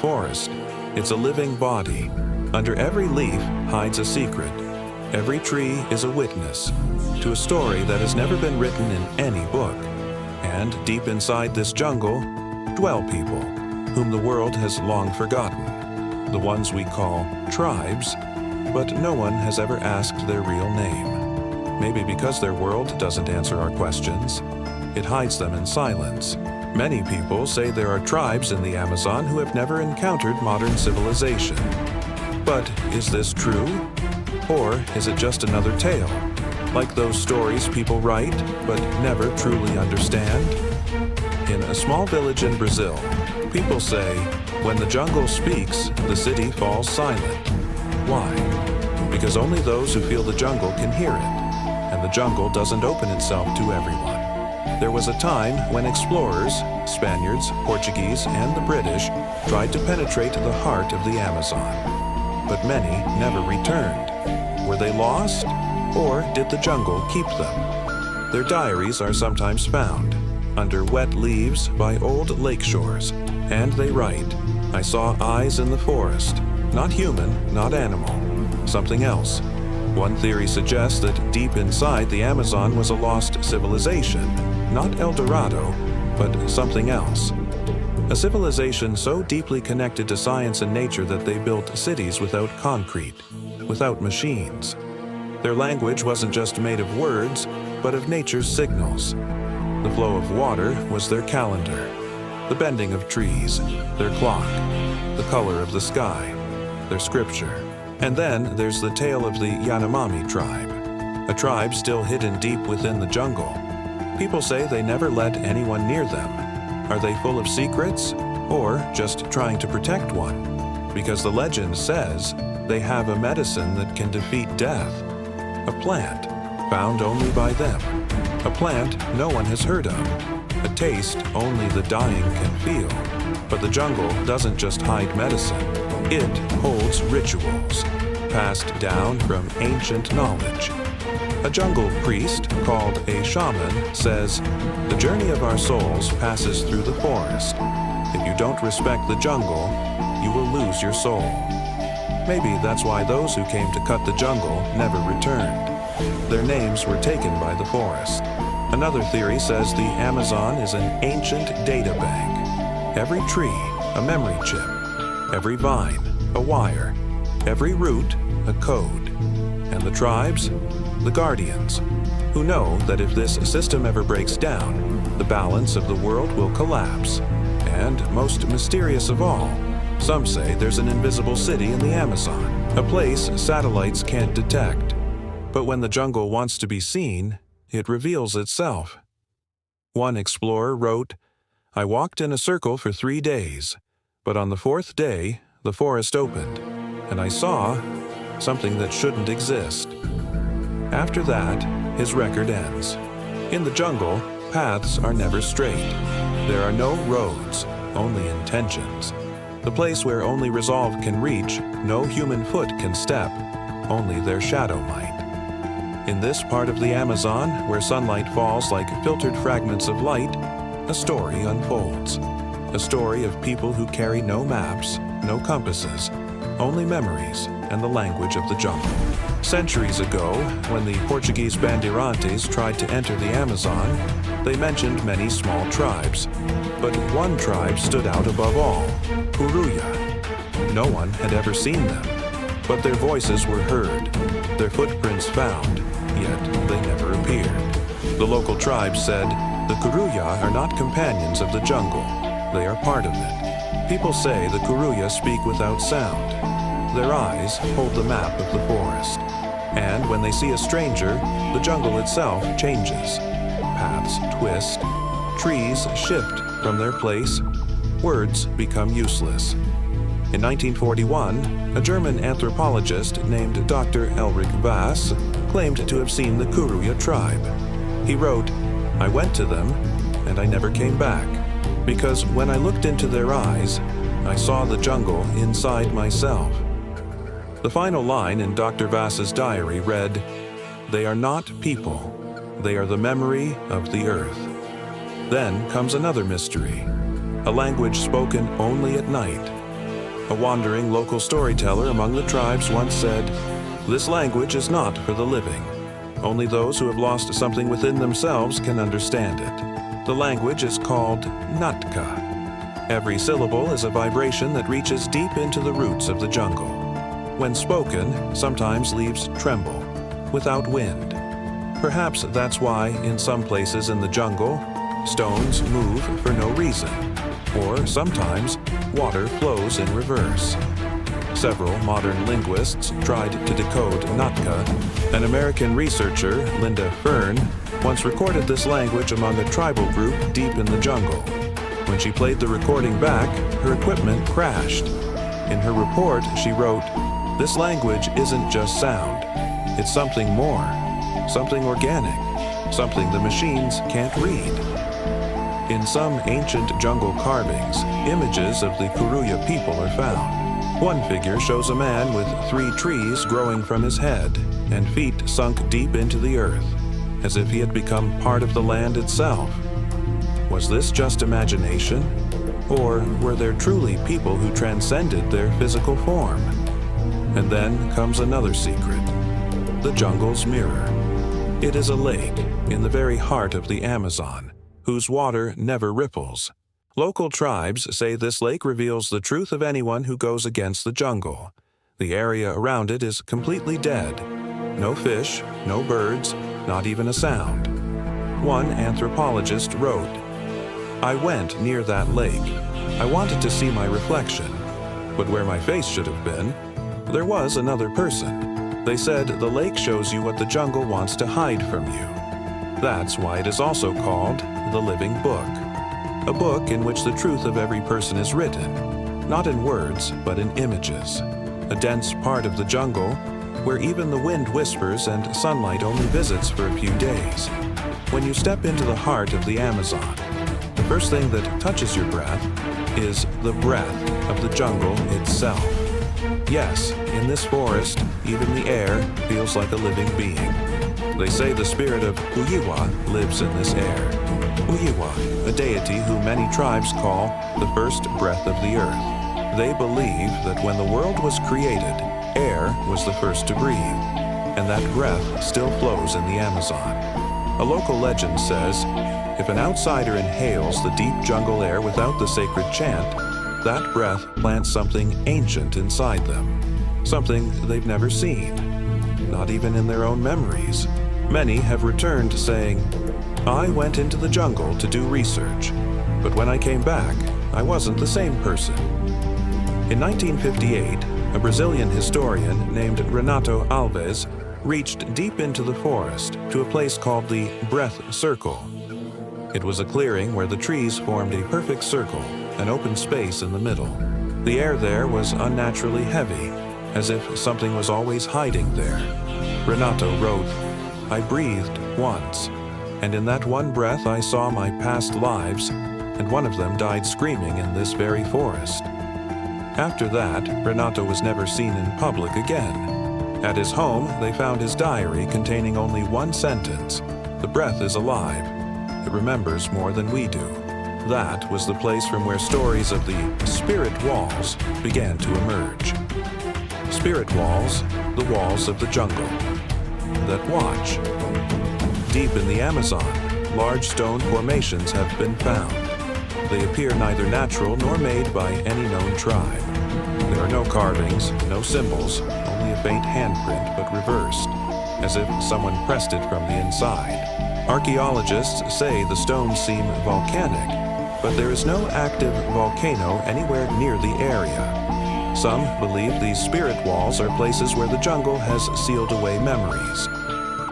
forest. It's a living body. Under every leaf hides a secret. Every tree is a witness to a story that has never been written in any book. And deep inside this jungle dwell people whom the world has long forgotten, the ones we call tribes, but no one has ever asked their real name. Maybe because their world doesn't answer our questions, it hides them in silence. Many people say there are tribes in the Amazon who have never encountered modern civilization. But is this true? Or is it just another tale, like those stories people write but never truly understand? In a small village in Brazil, people say, when the jungle speaks, the city falls silent. Why? Because only those who feel the jungle can hear it, and the jungle doesn't open itself to everyone. There was a time when explorers, Spaniards, Portuguese, and the British tried to penetrate the heart of the Amazon. But many never returned. Were they lost, or did the jungle keep them? Their diaries are sometimes found under wet leaves by old lake shores, and they write, "I saw eyes in the forest, not human, not animal, something else." One theory suggests that deep inside the Amazon was a lost civilization, not El Dorado, but something else. A civilization so deeply connected to science and nature that they built cities without concrete, without machines. Their language wasn't just made of words, but of nature's signals. The flow of water was their calendar, the bending of trees, their clock, the color of the sky, their scripture. And then there's the tale of the Yanomami tribe, a tribe still hidden deep within the jungle. People say they never let anyone near them. Are they full of secrets, or just trying to protect one? Because the legend says they have a medicine that can defeat death, a plant found only by them, a plant no one has heard of, a taste only the dying can feel. But the jungle doesn't just hide medicine, it holds rituals, passed down from ancient knowledge. A jungle priest, called a shaman, says, "The journey of our souls passes through the forest. If you don't respect the jungle, you will lose your soul." Maybe that's why those who came to cut the jungle never returned. Their names were taken by the forest. Another theory says the Amazon is an ancient data bank. Every tree, a memory chip. Every vine, a wire. Every root, a code. And the tribes? The guardians, who know that if this system ever breaks down, the balance of the world will collapse. And most mysterious of all, some say there's an invisible city in the Amazon, a place satellites can't detect. But when the jungle wants to be seen, it reveals itself. One explorer wrote, "I walked in a circle for 3 days, but on the 4th day, the forest opened, and I saw something that shouldn't exist." After that, his record ends. In the jungle, paths are never straight. There are no roads, only intentions. The place where only resolve can reach, no human foot can step, only their shadow might. In this part of the Amazon, where sunlight falls like filtered fragments of light, a story unfolds. A story of people who carry no maps, no compasses, only memories and the language of the jungle. Centuries ago, when the Portuguese bandeirantes tried to enter the Amazon, they mentioned many small tribes. But one tribe stood out above all, Kuruya. No one had ever seen them, but their voices were heard, their footprints found, yet they never appeared. The local tribe said, "The Kuruya are not companions of the jungle, they are part of it." People say the Kuruya speak without sound. Their eyes hold the map of the forest. And when they see a stranger, the jungle itself changes. Paths twist, trees shift from their place, words become useless. In 1941, a German anthropologist named Dr. Ulrich Vass claimed to have seen the Kuruya tribe. He wrote, "I went to them, and I never came back, because when I looked into their eyes, I saw the jungle inside myself." The final line in Dr. Vass's diary read, "They are not people. They are the memory of the earth." Then comes another mystery, a language spoken only at night, A wandering local storyteller among the tribes once said, "This language is not for the living. Only those who have lost something within themselves can understand it. The language is called Natka. Every syllable is a vibration that reaches deep into the roots of the jungle. When spoken, sometimes leaves tremble, without wind. Perhaps that's why, in some places in the jungle, stones move for no reason, or sometimes water flows in reverse." Several modern linguists tried to decode Natka. An American researcher, Linda Fern, once recorded this language among a tribal group deep in the jungle. When she played the recording back, her equipment crashed. In her report, she wrote, "This language isn't just sound. It's something more, something organic, something the machines can't read." In some ancient jungle carvings, images of the Kuruya people are found. One figure shows a man with 3 trees growing from his head and feet sunk deep into the earth, as if he had become part of the land itself. Was this just imagination? Or were there truly people who transcended their physical form? And then comes another secret: the jungle's mirror. It is a lake in the very heart of the Amazon, whose water never ripples. Local tribes say this lake reveals the truth of anyone who goes against the jungle. The area around it is completely dead. No fish, no birds, not even a sound. One anthropologist wrote, "I went near that lake. I wanted to see my reflection, but where my face should have been, there was another person. They said the lake shows you what the jungle wants to hide from you. That's why it is also called the living book. A book in which the truth of every person is written, not in words, but in images. A dense part of the jungle where even the wind whispers and sunlight only visits for a few days. When you step into the heart of the Amazon, the first thing that touches your breath is the breath of the jungle itself. Yes, in this forest, even the air feels like a living being. They say the spirit of Uyiwa lives in this air. Uyiwa, a deity who many tribes call the first breath of the earth. They believe that when the world was created, air was the first to breathe, and that breath still flows in the Amazon. A local legend says, if an outsider inhales the deep jungle air without the sacred chant, that breath plants something ancient inside them, something they've never seen, not even in their own memories. Many have returned saying, "I went into the jungle to do research, but when I came back, I wasn't the same person." In 1958, a Brazilian historian named Renato Alves reached deep into the forest to a place called the Breath Circle. It was a clearing where the trees formed a perfect circle, an open space in the middle. The air there was unnaturally heavy, as if something was always hiding there. Renato wrote, "I breathed once, and in that one breath I saw my past lives, and one of them died screaming in this very forest." After that, Renato was never seen in public again. At his home, they found his diary containing only one sentence: "The breath is alive. It remembers more than we do." That was the place from where stories of the spirit walls began to emerge. Spirit walls, the walls of the jungle that watch. Deep in the Amazon, large stone formations have been found. They appear neither natural nor made by any known tribe. There are no carvings, no symbols, only a faint handprint but reversed, as if someone pressed it from the inside. Archaeologists say the stones seem volcanic, but there is no active volcano anywhere near the area. Some believe these spirit walls are places where the jungle has sealed away memories.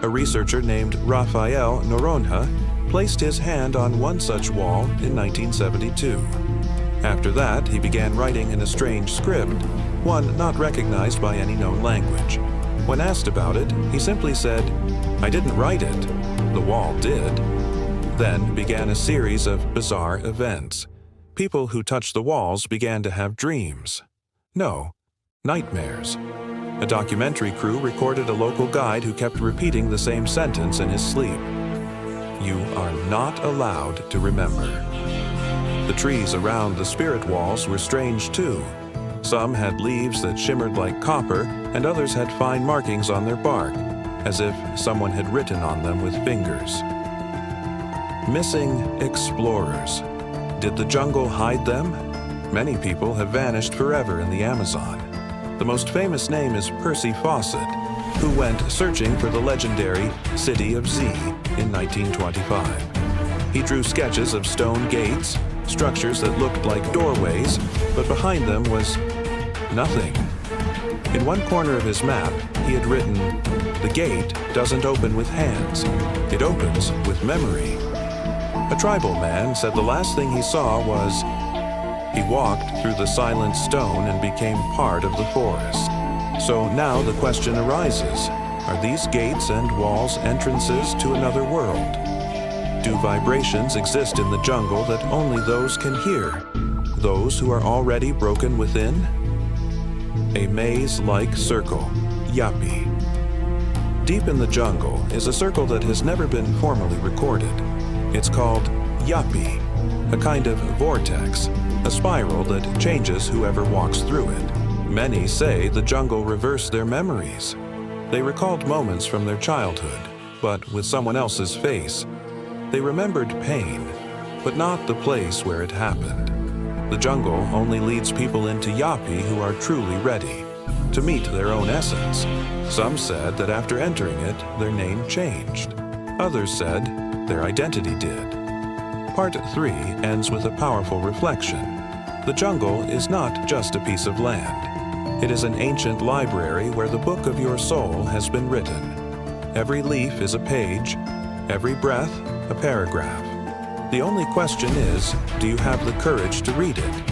A researcher named Rafael Noronha placed his hand on one such wall in 1972. After that, he began writing in a strange script, one not recognized by any known language. When asked about it, he simply said, "I didn't write it. The wall did." Then began a series of bizarre events. People who touched the walls began to have dreams. No, nightmares. A documentary crew recorded a local guide who kept repeating the same sentence in his sleep. "You are not allowed to remember." The trees around the spirit walls were strange too. Some had leaves that shimmered like copper, and others had fine markings on their bark, as if someone had written on them with fingers. Missing explorers. Did the jungle hide them? Many people have vanished forever in the Amazon. The most famous name is Percy Fawcett, who went searching for the legendary City of Z in 1925. He drew sketches of stone gates, structures that looked like doorways, but behind them was nothing. In one corner of his map, he had written, "The gate doesn't open with hands, it opens with memory." A tribal man said the last thing he saw was, he walked through the silent stone and became part of the forest. So now the question arises, are these gates and walls entrances to another world? Do vibrations exist in the jungle that only those can hear, those who are already broken within? A maze-like circle, Yapi. Deep in the jungle is a circle that has never been formally recorded. It's called Yapi, a kind of vortex, a spiral that changes whoever walks through it. Many say the jungle reversed their memories. They recalled moments from their childhood, but with someone else's face. They remembered pain, but not the place where it happened. The jungle only leads people into Yapi who are truly ready to meet their own essence. Some said that after entering it, their name changed. Others said their identity did. Part 3 ends with a powerful reflection. The jungle is not just a piece of land. It is an ancient library where the book of your soul has been written. Every leaf is a page, every breath a paragraph. The only question is, do you have the courage to read it?